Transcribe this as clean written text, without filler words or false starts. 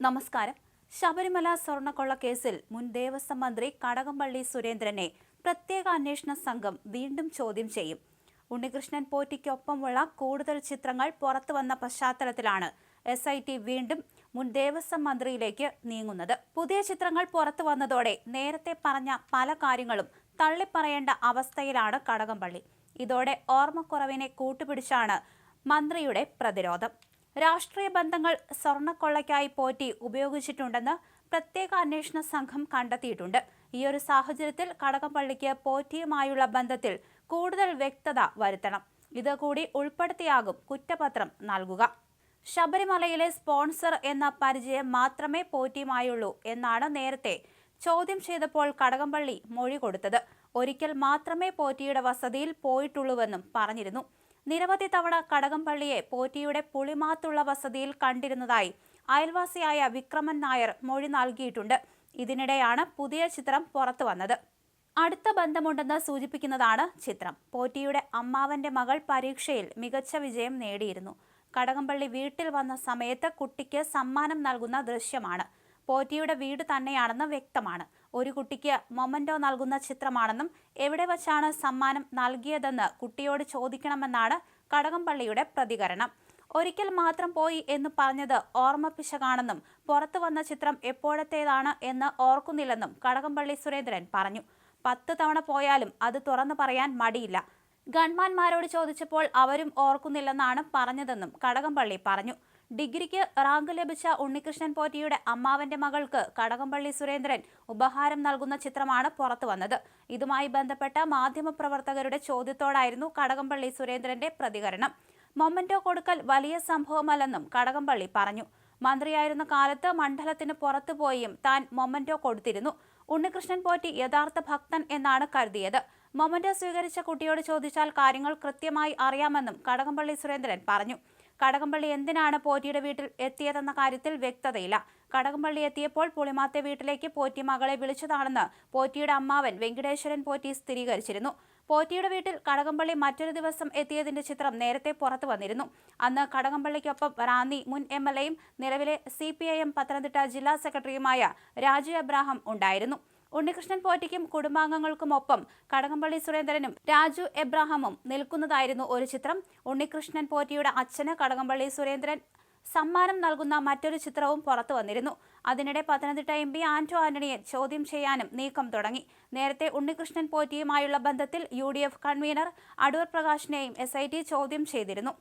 നമസ്കാരം. ശബരിമല സ്വർണ്ണക്കൊള്ള കേസിൽ മുൻ ദേവസ്വം മന്ത്രി കടകംപള്ളി സുരേന്ദ്രനെ പ്രത്യേക അന്വേഷണ സംഘം വീണ്ടും ചോദ്യം ചെയ്യും. ഉണ്ണികൃഷ്ണൻ പോറ്റിക്കൊപ്പമുള്ള കൂടുതൽ ചിത്രങ്ങൾ പുറത്തുവന്ന പശ്ചാത്തലത്തിലാണ് SIT വീണ്ടും മുൻ ദേവസ്വം മന്ത്രിയിലേക്ക് നീങ്ങുന്നത്. പുതിയ ചിത്രങ്ങൾ പുറത്തു വന്നതോടെ നേരത്തെ പറഞ്ഞ പല കാര്യങ്ങളും തള്ളിപ്പറയേണ്ട അവസ്ഥയിലാണ് കടകംപള്ളി. ഇതോടെ ഓർമ്മക്കുറവിനെ കൂട്ടുപിടിച്ചാണ് മന്ത്രിയുടെ പ്രതിരോധം. രാഷ്ട്രീയ ബന്ധങ്ങൾ സ്വർണ്ണക്കൊള്ളയ്ക്കായി പോറ്റി ഉപയോഗിച്ചിട്ടുണ്ടെന്ന് പ്രത്യേക അന്വേഷണ സംഘം കണ്ടെത്തിയിട്ടുണ്ട്. ഈയൊരു സാഹചര്യത്തിൽ കടകംപള്ളിക്ക് പോറ്റിയുമായുള്ള ബന്ധത്തിൽ കൂടുതൽ വ്യക്തത വരുത്തണം. ഇതുകൂടി ഉൾപ്പെടുത്തിയാകും കുറ്റപത്രം നൽകുക. ശബരിമലയിലെ സ്പോൺസർ എന്ന പരിചയം മാത്രമേ പോറ്റിയുമായുള്ളൂ എന്നാണ് നേരത്തെ ചോദ്യം ചെയ്തപ്പോൾ കടകംപള്ളി മൊഴി കൊടുത്തത്. ഒരിക്കൽ മാത്രമേ പോറ്റിയുടെ വസതിയിൽ പോയിട്ടുള്ളൂവെന്നും പറഞ്ഞിരുന്നു. നിരവധി തവണ കടകംപള്ളിയെ പോറ്റിയുടെ പുളിമാത്തുള്ള വസതിയിൽ കണ്ടിരുന്നതായി അയൽവാസിയായ വിക്രമൻ നായർ മൊഴി നൽകിയിട്ടുണ്ട്. ഇതിനിടെയാണ് പുതിയ ചിത്രം പുറത്തു വന്നത്. അടുത്ത ബന്ധമുണ്ടെന്ന് സൂചിപ്പിക്കുന്നതാണ് ചിത്രം. പോറ്റിയുടെ അമ്മാവന്റെ മകൾ പരീക്ഷയിൽ മികച്ച വിജയം നേടിയിരുന്നു. കടകംപള്ളി വീട്ടിൽ വന്ന സമയത്ത് കുട്ടിക്ക് സമ്മാനം നൽകുന്ന ദൃശ്യമാണ്. പോറ്റിയുടെ വീട് തന്നെയാണെന്ന് വ്യക്തമാണ്. ഒരു കുട്ടിക്ക് മൊമന്റോ നൽകുന്ന ചിത്രമാണെന്നും എവിടെ വച്ചാണ് സമ്മാനം നൽകിയതെന്ന് കുട്ടിയോട് ചോദിക്കണമെന്നാണ് കടകംപള്ളിയുടെ പ്രതികരണം. ഒരിക്കൽ മാത്രം പോയി എന്ന് പറഞ്ഞത് ഓർമ്മപ്പിശകാണെന്നും പുറത്തു വന്ന ചിത്രം എപ്പോഴത്തേതാണ് എന്ന് ഓർക്കുന്നില്ലെന്നും കടകംപള്ളി സുരേന്ദ്രൻ പറഞ്ഞു. 10 തവണ പോയാലും അത് തുറന്നു പറയാൻ മടിയില്ല. ഗൺമാന്മാരോട് ചോദിച്ചപ്പോൾ അവരും ഓർക്കുന്നില്ലെന്നാണ് പറഞ്ഞതെന്നും കടകംപള്ളി പറഞ്ഞു. ഡിഗ്രിക്ക് റാങ്ക് ലഭിച്ച ഉണ്ണികൃഷ്ണൻ പോറ്റിയുടെ അമ്മാവന്റെ മകൾക്ക് കടകംപള്ളി സുരേന്ദ്രൻ ഉപഹാരം നൽകുന്ന ചിത്രമാണ് പുറത്തു വന്നത്. ഇതുമായി ബന്ധപ്പെട്ട മാധ്യമപ്രവർത്തകരുടെ ചോദ്യത്തോടായിരുന്നു കടകംപള്ളി സുരേന്ദ്രന്റെ പ്രതികരണം. മൊമന്റോ കൊടുക്കൽ വലിയ സംഭവമല്ലെന്നും കടകംപള്ളി പറഞ്ഞു. മന്ത്രിയായിരുന്ന കാലത്ത് മണ്ഡലത്തിന് പുറത്തുപോയും താൻ മൊമന്റോ കൊടുത്തിരുന്നു. ഉണ്ണികൃഷ്ണൻ പോറ്റി യഥാർത്ഥ ഭക്തൻ എന്നാണ് കരുതിയത്. മൊമന്റോ സ്വീകരിച്ച കുട്ടിയോട് ചോദിച്ചാൽ കാര്യങ്ങൾ കൃത്യമായി അറിയാമെന്നും കടകംപള്ളി സുരേന്ദ്രൻ പറഞ്ഞു. കടകംപള്ളി എന്തിനാണ് പോറ്റിയുടെ വീട്ടിൽ എത്തിയതെന്ന കാര്യത്തിൽ വ്യക്തതയില്ല. കടകംപള്ളി എത്തിയപ്പോൾ പുളിമാത്തെ വീട്ടിലേക്ക് പോറ്റി മകളെ വിളിച്ചതാണെന്ന് പോറ്റിയുടെ അമ്മാവൻ വെങ്കിടേശ്വരൻ പോറ്റി സ്ഥിരീകരിച്ചിരുന്നു. പോറ്റിയുടെ വീട്ടിൽ കടകംപള്ളി മറ്റൊരു ദിവസം എത്തിയതിന്റെ ചിത്രം നേരത്തെ പുറത്തു വന്നിരുന്നു. അന്ന് കടകംപള്ളിക്കൊപ്പം റാന്നി മുൻ MLAയും നിലവിലെ CPIM പത്തനംതിട്ട ജില്ലാ സെക്രട്ടറിയുമായ രാജു എബ്രാഹാം ഉണ്ടായിരുന്നു. ഉണ്ണികൃഷ്ണൻ പോറ്റിക്കും കുടുംബാംഗങ്ങൾക്കുമൊപ്പം കടകംപള്ളി സുരേന്ദ്രനും രാജു എബ്രാഹാമും നിൽക്കുന്നതായിരുന്നു ഒരു ചിത്രം. ഉണ്ണികൃഷ്ണൻ പോറ്റിയുടെ അച്ഛന് കടകംപള്ളി സുരേന്ദ്രൻ സമ്മാനം നൽകുന്ന മറ്റൊരു ചിത്രവും പുറത്തു വന്നിരുന്നു. അതിനിടെ പത്തനംതിട്ട MP ആന്റോ ആന്റണിയെ ചോദ്യം ചെയ്യാനും നീക്കം തുടങ്ങി. നേരത്തെ ഉണ്ണികൃഷ്ണൻ പോറ്റിയുമായുള്ള ബന്ധത്തിൽ UDF കൺവീനർ അടൂർ പ്രകാശിനെയും SIT ചോദ്യം ചെയ്തിരുന്നു.